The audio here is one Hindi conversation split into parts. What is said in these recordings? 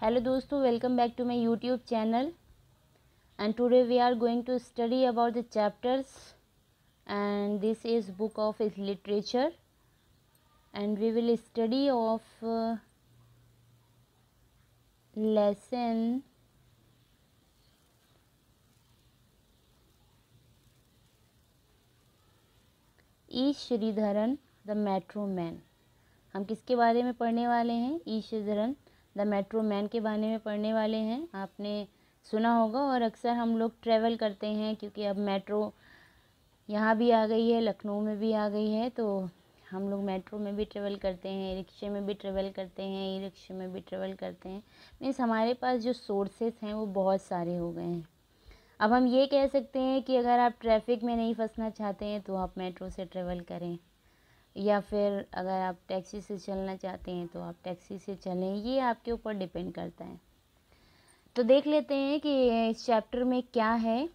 Hello दोस्तों, welcome back to my YouTube channel, and today we are going to study about the chapters, and this is book of is literature, and we will study of lesson E Sreedharan the metro man. हम किसके बारे में पढ़ने वाले हैं? ई श्रीधरन द मेट्रो मैन के बारे में पढ़ने वाले हैं। आपने सुना होगा और अक्सर हम लोग ट्रैवल करते हैं क्योंकि अब मेट्रो यहाँ भी आ गई है, लखनऊ में भी आ गई है, तो हम लोग मेट्रो में भी ट्रेवल करते हैं, रिक्शे में भी ट्रेवल करते हैं, ई रिक्शे में भी ट्रेवल करते हैं। मीन्स हमारे पास जो सोर्सेस हैं वो बहुत सारे हो गए हैं। अब हम ये कह सकते हैं कि अगर आप ट्रैफिक में नहीं फंसना चाहते हैं तो आप मेट्रो से ट्रेवल करें, या फिर अगर आप टैक्सी से चलना चाहते हैं तो आप टैक्सी से चलें। ये आपके ऊपर डिपेंड करता है। तो देख लेते हैं कि इस चैप्टर में क्या है।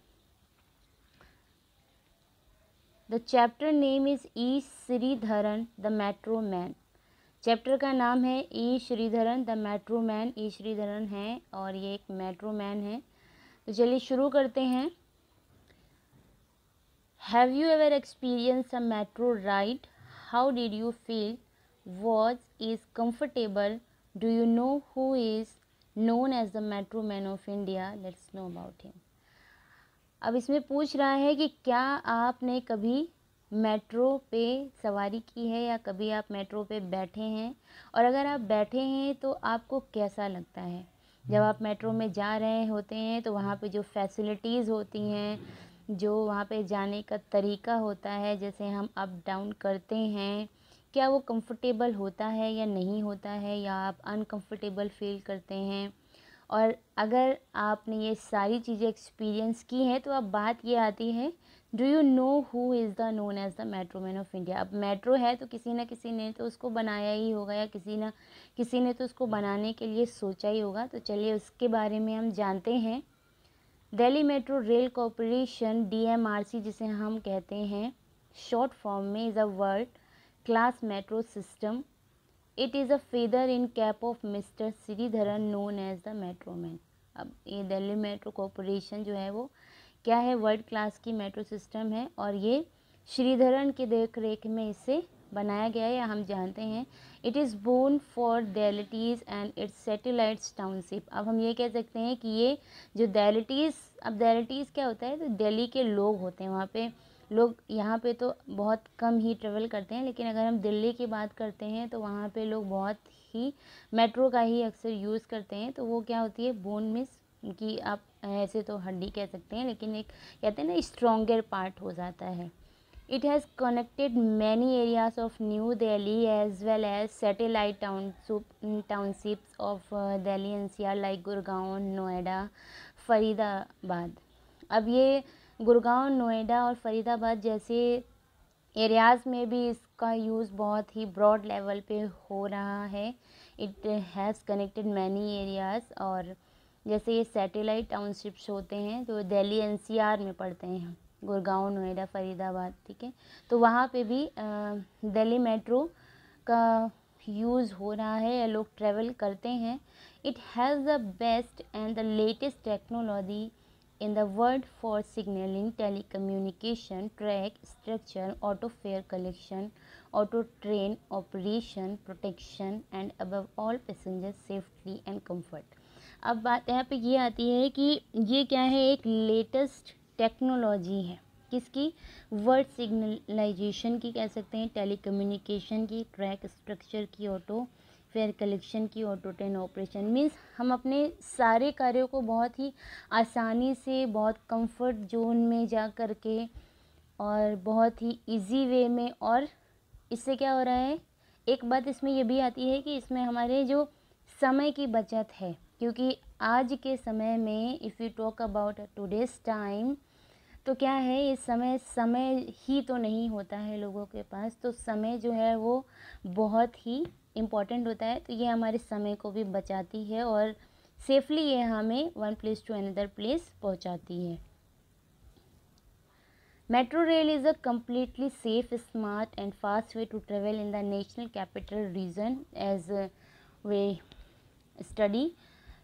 The chapter name is E Sreedharan the metro man. Chapter का नाम है ई श्रीधरन द मेट्रो मैन। ई श्रीधरन है और ये एक मेट्रो मैन है। तो चलिए शुरू करते हैं। Have you ever experience a metro ride? How did you feel? Was is comfortable? Do you know who is known as the metro man of India? Let's know about him. अब इसमें पूछ रहा है कि क्या आपने कभी मेट्रो पे सवारी की है या कभी आप मेट्रो पे बैठे हैं, और अगर आप बैठे हैं तो आपको कैसा लगता है। जब आप मेट्रो में जा रहे होते हैं तो वहाँ पे जो फैसिलिटीज़ होती हैं, जो वहाँ पे जाने का तरीका होता है, जैसे हम अप डाउन करते हैं, क्या वो कंफर्टेबल होता है या नहीं होता है, या आप अनकंफर्टेबल फील करते हैं। और अगर आपने ये सारी चीज़ें एक्सपीरियंस की हैं तो अब बात ये आती है, do you know who is the known as the metro man of India. अब मेट्रो है तो किसी न किसी ने तो उसको बनाया ही होगा, या किसी ने तो उसको बनाने के लिए सोचा ही होगा। तो चलिए उसके बारे में हम जानते हैं। Delhi metro rail corporation DMRC जिसे हम कहते हैं शॉर्ट फॉर्म में, is a world class metro system. It is a feather in cap of mister Sreedharan known as the metro man. अब ये दिल्ली मेट्रो कॉरपोरेशन जो है वो क्या है, वर्ल्ड क्लास की मेट्रो सिस्टम है, और ये श्रीधरन की देख रेख में इसे बनाया गया है, या हम जानते हैं। It is born for Delhiites and its satellites township. अब हम ये कह सकते हैं कि ये जो दैलिटीज़, अब दैलिटीज़ क्या होता है, तो दिल्ली के लोग होते हैं वहाँ पे। लोग यहाँ पे तो बहुत कम ही ट्रेवल करते हैं, लेकिन अगर हम दिल्ली की बात करते हैं तो वहाँ पे लोग बहुत ही मेट्रो का ही अक्सर यूज़ करते हैं। तो वो क्या होती है, बोन मिस की, आप ऐसे तो हड्डी कह सकते हैं, लेकिन एक कहते हैं ना स्ट्रॉन्गर पार्ट हो जाता है। It has connected many areas of New Delhi as well as satellite townships of Delhi NCR like Gurgaon, Noida, Faridabad. अब ये गुड़गांव, नोएडा और फरीदाबाद जैसे एरियाज़ में भी इसका यूज़ बहुत ही ब्रॉड लेवल पे हो रहा है। It has connected many areas, और जैसे ये सैटेलाइट टाउनशिप्स होते हैं जो दिल्ली NCR में पड़ते हैं, गुड़गांव, नोएडा, फरीदाबाद, ठीक है। तो वहाँ पे भी दिल्ली मेट्रो का यूज़ हो रहा है या लोग ट्रैवल करते हैं। It has the best and the latest technology in the world for signaling, telecommunication, track structure, auto fare collection, auto train operation, protection, and above all passenger safety and comfort. अब बात यहाँ पे ये आती है कि ये क्या है, एक लेटेस्ट टेक्नोलॉजी है। किसकी? वर्ड सिग्नलाइजेशन की कह सकते हैं, टेलीकम्युनिकेशन की, ट्रैक स्ट्रक्चर की, ऑटो फेयर कलेक्शन की, ऑटो ट्रेन ऑपरेशन। मीन्स हम अपने सारे कार्यों को बहुत ही आसानी से, बहुत कंफर्ट जोन में जा कर के, और बहुत ही इजी वे में, और इससे क्या हो रहा है, एक बात इसमें ये भी आती है कि इसमें हमारे जो समय की बचत है, क्योंकि आज के समय में if you talk about today's time, तो क्या है, इस समय ही तो नहीं होता है लोगों के पास, तो समय जो है वो बहुत ही इम्पॉर्टेंट होता है। तो ये हमारे समय को भी बचाती है और सेफली ये हमें one place to another place पहुंचाती है। Metro rail is a completely safe, smart and fast way to travel in the national capital region as we study.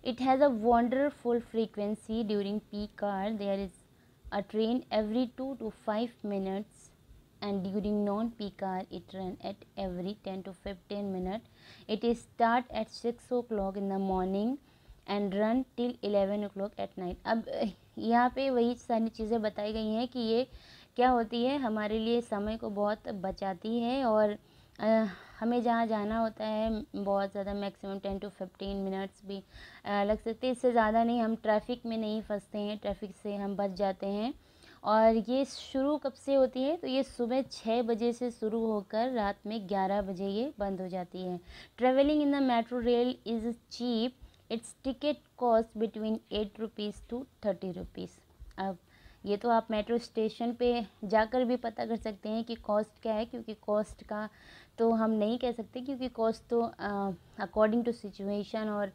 It has a wonderful frequency during peak hour. There is a train every 2 to 5 minutes, and during non-peak hour it run at every 10 to 15 minutes. It is start at 6 o'clock in the morning and run till 11 o'clock at night. अब यहाँ पे वही सारी चीज़ें बताई गई हैं कि ये क्या होती है, हमारे लिए समय को बहुत बचाती है और हमें जहाँ जाना होता है बहुत ज़्यादा मैक्सिमम 10 to 15 मिनट्स भी लग सकते हैं, इससे ज़्यादा नहीं। हम ट्रैफिक में नहीं फंसते हैं, ट्रैफिक से हम बच जाते हैं। और ये शुरू कब से होती है, तो ये सुबह 6 बजे से शुरू होकर रात में 11 बजे ये बंद हो जाती है। Travelling in the metro rail is cheap, it's ticket cost between 8 rupees to 30 rupees. अब ये तो आप मेट्रो स्टेशन पे जाकर भी पता कर सकते हैं कि कॉस्ट क्या है, क्योंकि कॉस्ट का तो हम नहीं कह सकते, क्योंकि कॉस्ट तो अकॉर्डिंग टू सिचुएशन और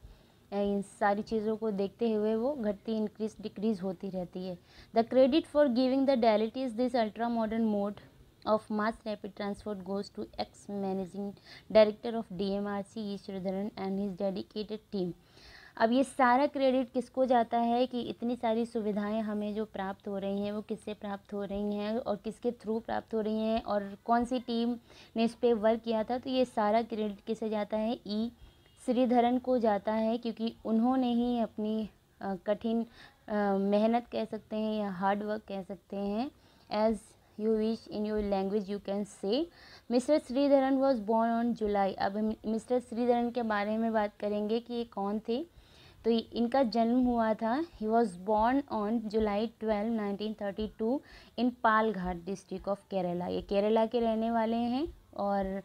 इन सारी चीज़ों को देखते हुए वो घटती इंक्रीज डिक्रीज़ होती रहती है। The credit for giving the Delhiites this ultra modern mode of mass rapid transport goes to ex-managing director of DMRC E. Sridharan and his dedicated team। अब ये सारा क्रेडिट किसको जाता है कि इतनी सारी सुविधाएं हमें जो प्राप्त हो रही हैं वो किससे प्राप्त हो रही हैं और किसके थ्रू प्राप्त हो रही हैं और कौन सी टीम ने इस पर वर्क किया था, तो ये सारा क्रेडिट किसे जाता है, ई श्रीधरन को जाता है, क्योंकि उन्होंने ही अपनी कठिन मेहनत कह सकते हैं या हार्ड वर्क कह सकते हैं, as you wish in your language you can say. Mister Sreedharan was born on July. अब हम मिस्टर श्रीधरन के बारे में बात करेंगे कि ये कौन थे, तो इनका जन्म हुआ था, he was born on July 12, 1932 in Palghat district of Kerala. ये केरला के रहने वाले हैं और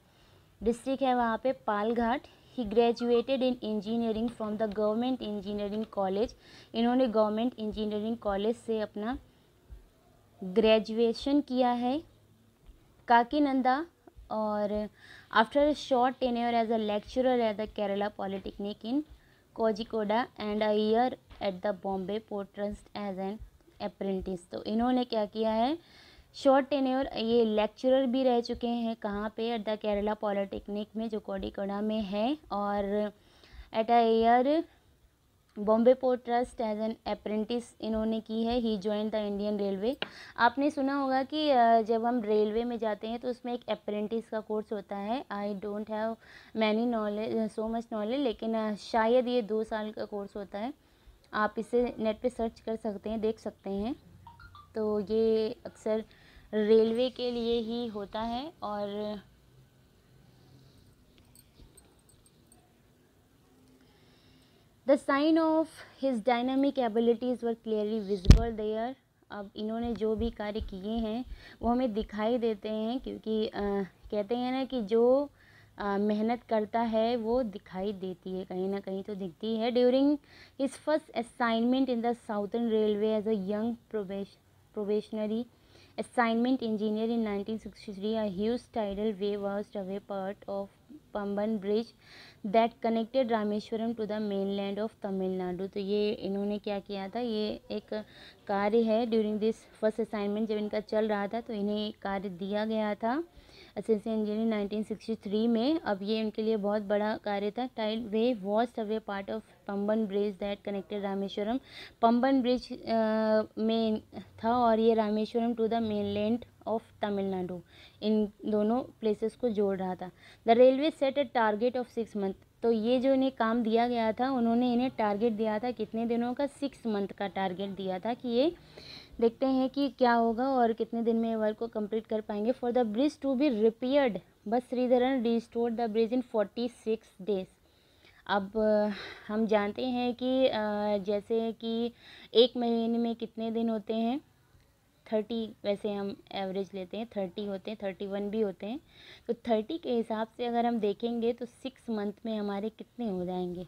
डिस्ट्रिक्ट है वहाँ पे Palghat. He graduated in engineering from the government engineering college. इन्होंने गवर्नमेंट इंजीनियरिंग कॉलेज से अपना ग्रेजुएशन किया है काकीनंदा, और after short tenure as a lecturer at the Kerala polytechnic in Kozhikode and a year at the Bombay port trust as an apprentice. तो इन्होंने क्या किया है, शॉर्ट टेन्योर, ये लेक्चरर भी रह चुके हैं कहाँ पे, एट द केरला पॉलिटेक्निक में जो कोझिकोड में है, और at a year Bombay port trust as an apprentice इन्होंने की है। He join the Indian railway. आपने सुना होगा कि जब हम रेलवे में जाते हैं तो उसमें एक अप्रेंटिस का कोर्स होता है। आई don't have many knowledge, so much knowledge, लेकिन शायद ये 2 साल का कोर्स होता है। आप इसे नेट पे सर्च कर सकते हैं, देख सकते हैं। तो ये अक्सर रेलवे के लिए ही होता है। और the sign of his dynamic abilities were clearly visible there. अब इन्होंने जो भी कार्य किए हैं वो हमें दिखाई देते हैं, क्योंकि कहते हैं ना कि जो मेहनत करता है वो दिखाई देती है, कहीं ना कहीं तो दिखती है। During his first assignment in the southern railway as a young probationary assignment engineer in 1963, a huge tidal wave washed away part of Pamban Bridge that connected Rameswaram to the mainland of Tamil Nadu. तो ये इन्होंने क्या किया था, ये एक कार्य है ड्यूरिंग दिस फर्स्ट असाइनमेंट, जब इनका चल रहा था तो इन्हें एक कार्य दिया गया था असिस्टेंट इंजीनियर 1963 में। अब ये उनके लिए बहुत बड़ा कार्य था। Tide way washed away part of Pamban bridge that connected Rameswaram. Pamban bridge में था और ये Rameswaram to the mainland of Tamil Nadu, इन दोनों प्लेसेस को जोड़ रहा था। The railway set a target of 6 month. तो ये जो इन्हें काम दिया गया था, उन्होंने इन्हें टारगेट दिया था कितने दिनों का, 6 मंथ का टारगेट दिया था कि ये देखते हैं कि क्या होगा और कितने दिन में वर्क को कंप्लीट कर पाएंगे। For the bridge to be repaired, बस Sreedharan restored the bridge in 46 days. अब हम जानते हैं कि जैसे कि एक महीने में कितने दिन होते हैं, 30, वैसे हम एवरेज लेते हैं 30 होते हैं, 31 भी होते हैं। तो 30 के हिसाब से अगर हम देखेंगे तो 6 मंथ में हमारे कितने हो जाएंगे,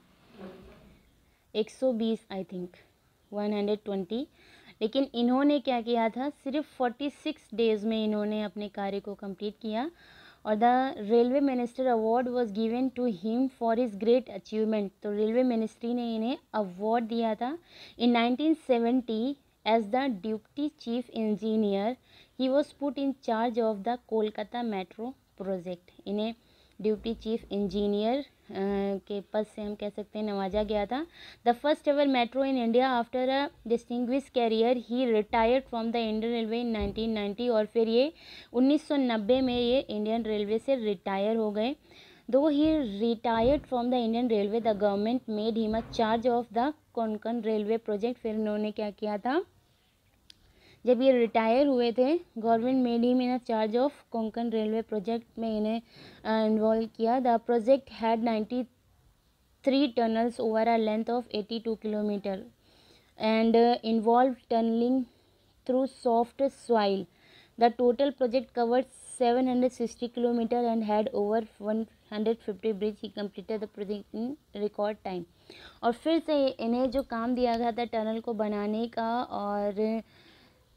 120 आई थिंक 120। लेकिन इन्होंने क्या किया था, सिर्फ 46 डेज़ में इन्होंने अपने कार्य को कंप्लीट किया। और the railway minister award was given to him for his great achievement. तो रेलवे मिनिस्ट्री ने इन्हें अवार्ड दिया था। In 1970 as the deputy chief engineer he was put in charge of the Kolkata metro project. इन्हें ड्यूटी चीफ इंजीनियर के पद से हम कह सकते हैं नवाजा गया था। The first ever metro in India after a distinguish career he retired from the Indian railway in 1990 और फिर ये 1990 में ये इंडियन रेलवे से रिटायर हो गए। Though he retired from the Indian railway the government made him a charge of the Konkan railway project. फिर इन्होंने क्या किया था, जब ये रिटायर हुए थे government made him in charge of Konkan railway project में इन्हें इन्वॉल्व किया। The project had 93 tunnels over a length of 82 kilometre and involve tunnelling through soft soil. The total project covered 760 kilometre and had over 150 bridge. He completed the project in record time. और फिर से इन्हें जो काम दिया गया था टनल को बनाने का, और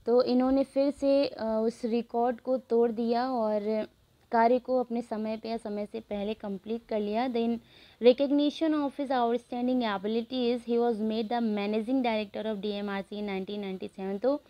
तो इन्होंने फिर से उस रिकॉर्ड को तोड़ दिया और कार्य को अपने समय पे या समय से पहले कंप्लीट कर लिया। Then recognition of his outstanding abilities he was made the managing director of DMRC in 1997। तो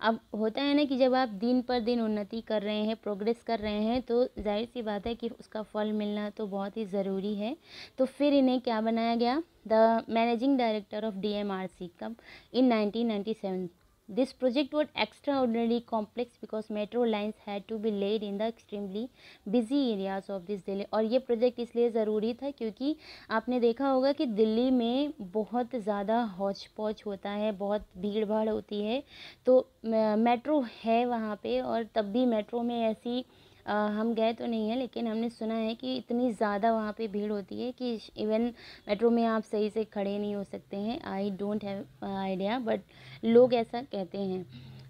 अब होता है ना कि जब आप दिन पर दिन उन्नति कर रहे हैं, प्रोग्रेस कर रहे हैं, तो जाहिर सी बात है कि उसका फल मिलना तो बहुत ही ज़रूरी है। तो फिर इन्हें क्या बनाया गया, the managing director of DMRC, कब, इन 1997। This project was extraordinarily complex because metro lines had to be laid in the extremely busy areas of this Delhi। और ये प्रोजेक्ट इसलिए ज़रूरी था क्योंकि आपने देखा होगा कि दिल्ली में बहुत ज़्यादा हौच पौच होता है, बहुत भीड़ भाड़ होती है। तो मेट्रो है वहाँ पे, और तब भी मेट्रो में ऐसी हम गए तो नहीं है, लेकिन हमने सुना है कि इतनी ज़्यादा वहाँ पे भीड़ होती है कि इवन मेट्रो में आप सही से खड़े नहीं हो सकते हैं। I don't have idea, but लोग ऐसा कहते हैं।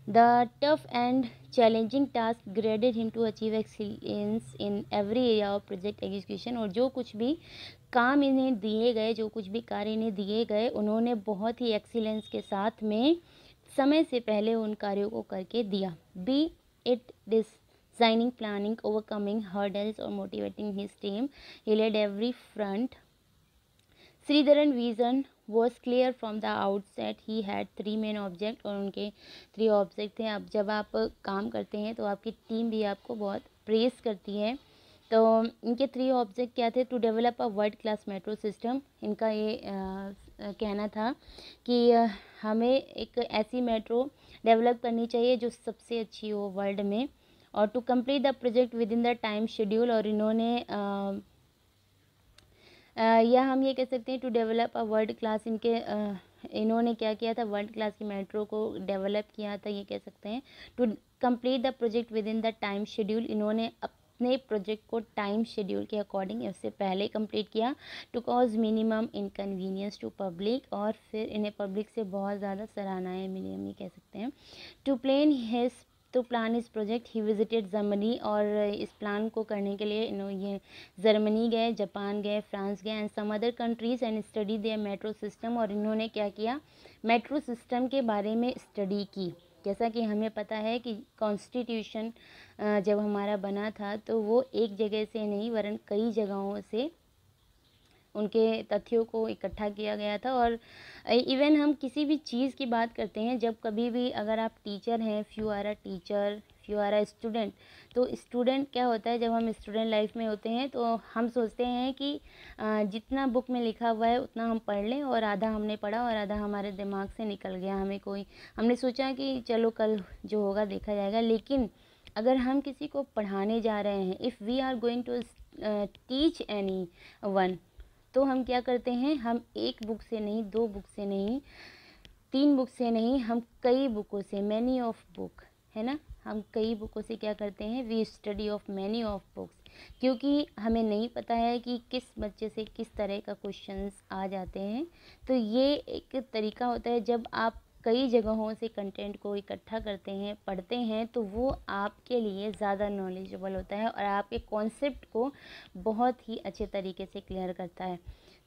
The tough and challenging task graded him to achieve excellence in every area of project execution. और जो कुछ भी काम इन्हें दिए गए, जो कुछ भी कार्य इन्हें दिए गए, उन्होंने बहुत ही एक्सीलेंस के साथ में समय से पहले उन कार्यों को करके दिया। B it designing, planning, overcoming hurdles or motivating his team, he led every front. Sridharan vision was clear from the outset. He had 3 main object, और उनके 3 ऑब्जेक्ट थे। अब जब आप काम करते हैं तो आपकी टीम भी आपको बहुत प्रेस करती है। तो इनके 3 ऑब्जेक्ट क्या थे, to develop a world class metro system. इनका ये कहना था कि हमें एक ऐसी मेट्रो डेवलप करनी चाहिए जो सबसे अच्छी हो वर्ल्ड में, और to complete the project within the time schedule. और इन्होंने या हम ये कह सकते हैं to develop a world class, इन्होंने क्या किया था, वर्ल्ड क्लास की मेट्रो को डेवलप किया था, ये कह सकते हैं। To complete the project within the time schedule, इन्होंने अपने प्रोजेक्ट को टाइम शेड्यूल के अकॉर्डिंग इससे पहले कंप्लीट किया। To cause minimum inconvenience to public, और फिर इन्हें पब्लिक से बहुत ज़्यादा सराहनाएँ मिली, हम ये कह सकते हैं। टू प्लान इस प्रोजेक्ट ही विजिटेड जर्मनी, और इस प्लान को करने के लिए ये जर्मनी गए, जापान गए, फ्रांस गए and some other countries and study their metro system. और इन्होंने क्या किया, मेट्रो सिस्टम के बारे में स्टडी की। जैसा कि हमें पता है कि कॉन्स्टिट्यूशन जब हमारा बना था तो वो एक जगह से नहीं वरन कई जगहों से उनके तथ्यों को इकट्ठा किया गया था। और इवन हम किसी भी चीज़ की बात करते हैं, जब कभी भी अगर आप टीचर हैं, if you are a teacher, if you are a student, तो स्टूडेंट क्या होता है, जब हम स्टूडेंट लाइफ में होते हैं तो हम सोचते हैं कि जितना बुक में लिखा हुआ है उतना हम पढ़ लें, और आधा हमने पढ़ा और आधा हमारे दिमाग से निकल गया। हमने सोचा कि चलो कल जो होगा देखा जाएगा। लेकिन अगर हम किसी को पढ़ाने जा रहे हैं, if we are going to teach anyone, तो हम क्या करते हैं, हम एक बुक से नहीं, 2 बुक से नहीं, 3 बुक से नहीं, हम कई बुकों से, मैनी ऑफ बुक, है ना, हम कई बुकों से क्या करते हैं, we study of many of books. क्योंकि हमें नहीं पता है कि किस बच्चे से किस तरह का क्वेश्चंस आ जाते हैं। तो ये एक तरीका होता है, जब आप कई जगहों से कंटेंट को इकट्ठा करते हैं, पढ़ते हैं, तो वो आपके लिए ज़्यादा नॉलेजेबल होता है और आपके कॉन्सेप्ट को बहुत ही अच्छे तरीके से क्लियर करता है।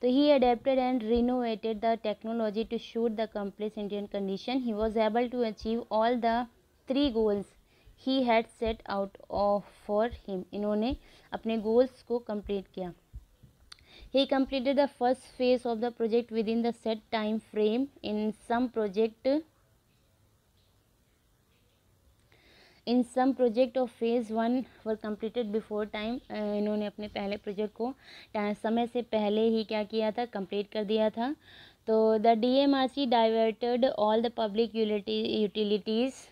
तो he adapted and renovated the technology to suit the complex Indian condition. He was able to achieve all the 3 goals he had set out for him. इन्होंने अपने गोल्स को कंप्लीट किया। He completed the first phase of the project within the set time frame. In some project in some project of phase 1 were completed before time. इन्होंने अपने पहले प्रोजेक्ट को समय से पहले ही क्या किया था, कंप्लीट कर दिया था। तो the DMRC diverted all the public utilities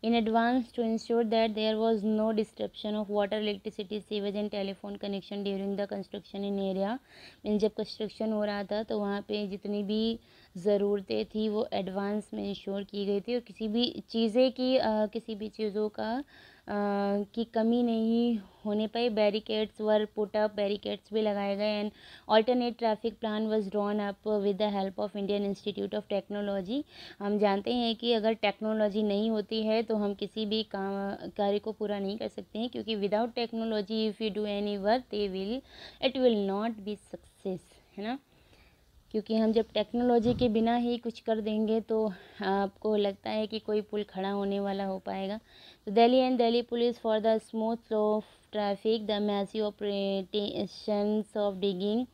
in advance to ensure that there was no disruption of water, electricity, sewage and telephone connection during the construction in area। Mean जब कंस्ट्रक्शन हो रहा था तो वहाँ पे जितनी भी ज़रूरतें थी वो एडवांस में इंश्योर की गई थी, और किसी भी चीज़ों का की कमी नहीं होने पाई। Barricades were put up, barricades भी लगाए गए, and alternate traffic plan was drawn up with the help of Indian Institute of Technology. हम जानते हैं कि अगर टेक्नोलॉजी नहीं होती है तो हम किसी भी कार्य को पूरा नहीं कर सकते हैं, क्योंकि without technology if you do any work it will not be success, है ना। क्योंकि हम जब टेक्नोलॉजी के बिना ही कुछ कर देंगे तो आपको लगता है कि कोई पुल खड़ा होने वाला हो पाएगा। तो Delhi and Delhi police for the smooth flow of traffic the massive operations of digging,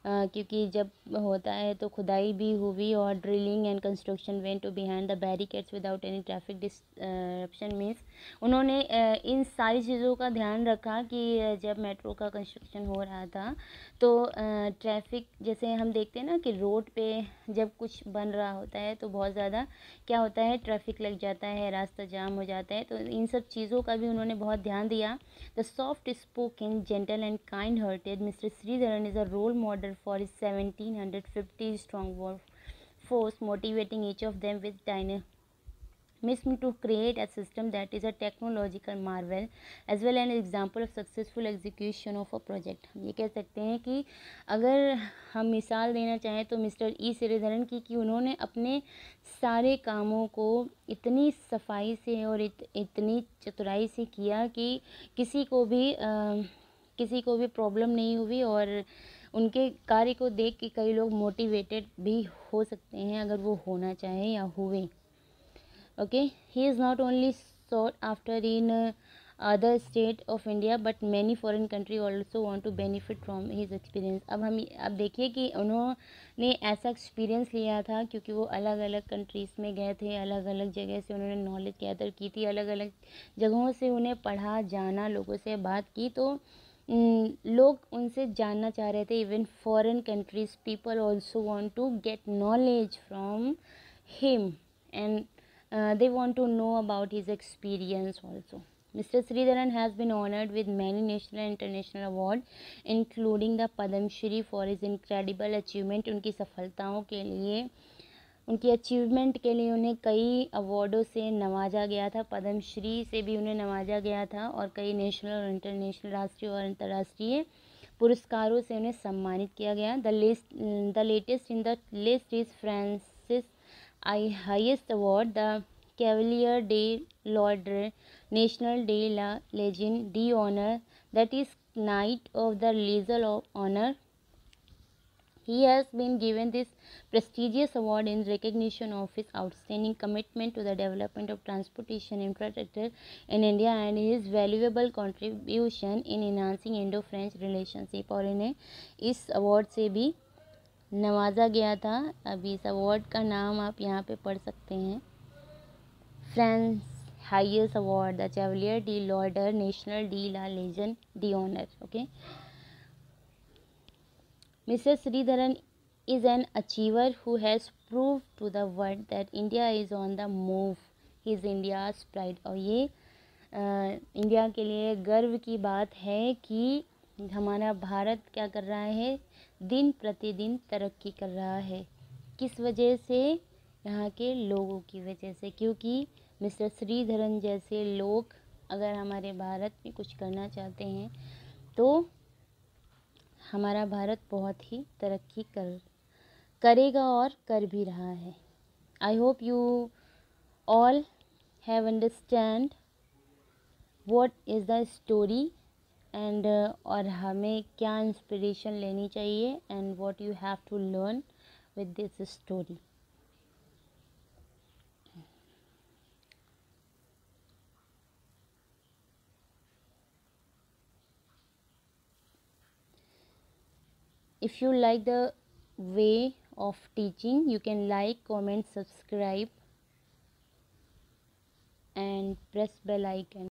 क्योंकि जब होता है तो खुदाई भी हुई, और drilling and construction went to behind the barricades without any traffic disruption. Means उन्होंने इन सारी चीज़ों का ध्यान रखा कि जब मेट्रो का कंस्ट्रक्शन हो रहा था तो ट्रैफिक, जैसे हम देखते हैं ना कि रोड पे जब कुछ बन रहा होता है तो बहुत ज़्यादा क्या होता है, ट्रैफिक लग जाता है, रास्ता जाम हो जाता है। तो इन सब चीज़ों का भी उन्होंने बहुत ध्यान दिया। The soft spoken, gentle and kind hearted mister Sreedharan is a role model for his 1750 strong force, motivating each of them with dynamism to create a system that is a technological marvel as well as an example of successful execution of a project। हम ये कह सकते हैं कि अगर हम मिसाल देना चाहें तो मिस्टर ई श्रीधरन की, कि उन्होंने अपने सारे कामों को इतनी सफाई से और इतनी चतुराई से किया कि किसी को भी प्रॉब्लम नहीं हुई, और उनके कार्य को देख के कई लोग मोटिवेटेड भी हो सकते हैं अगर वो होना चाहें या हुए। Okay, he is not only sought after in other state of India but many foreign country also want to benefit from his experience। अब देखिए कि उन्होंने ऐसा एक्सपीरियंस लिया था क्योंकि वो अलग अलग कंट्रीज़ में गए थे, अलग अलग जगह से उन्होंने नॉलेज गैदर की थी, अलग अलग जगहों से उन्हें पढ़ा, जाना, लोगों से बात की, तो लोग उनसे जानना चाह रहे थे। Even foreign countries people also want to get knowledge from him, and they want to know about his experience also। Mr. Sridharan has been honored with many national and international awards, including the Padma Shri for his incredible achievement। उनकी सफलताओं के लिए, उनकी अचीवमेंट के लिए उन्हें कई अवार्डों से नवाजा गया था। पद्म श्री से भी उन्हें नवाजा गया था, और कई नेशनल और इंटरनेशनल, राष्ट्रीय और अंतर्राष्ट्रीय पुरस्कारों से उन्हें सम्मानित किया गया। The latest in the list is France's आई highest award, the chevalier de l'ordre, national de la legion de honour, that is knight of the legion of honour. He has been given this prestigious award in recognition of his outstanding commitment to the development of transportation infrastructure in India and his valuable contribution in enhancing Indo-French relationship। और इन्हें इस अवार्ड से भी नवाजा गया था। अभी इस अवार्ड का नाम आप यहाँ पे पढ़ सकते हैं, France highest award, the chevalier de l'ordre, national de la legion de honour. Okay, Mr. Sridharan is an achiever who has proved to the world that India is on the move। He is India's pride। और ये इंडिया के लिए गर्व की बात है कि हमारा भारत क्या कर रहा है, दिन प्रतिदिन तरक्की कर रहा है। किस वजह से? यहाँ के लोगों की वजह से, क्योंकि मिस्टर श्रीधरन जैसे लोग अगर हमारे भारत में कुछ करना चाहते हैं तो हमारा भारत बहुत ही तरक्की करेगा और कर भी रहा है। I hope you all have understand what is the story, and और हमें क्या इंस्पिरेशन लेनी चाहिए, and what you have to learn with this story. If you like the way of teaching, you can like, comment, subscribe and press bell icon.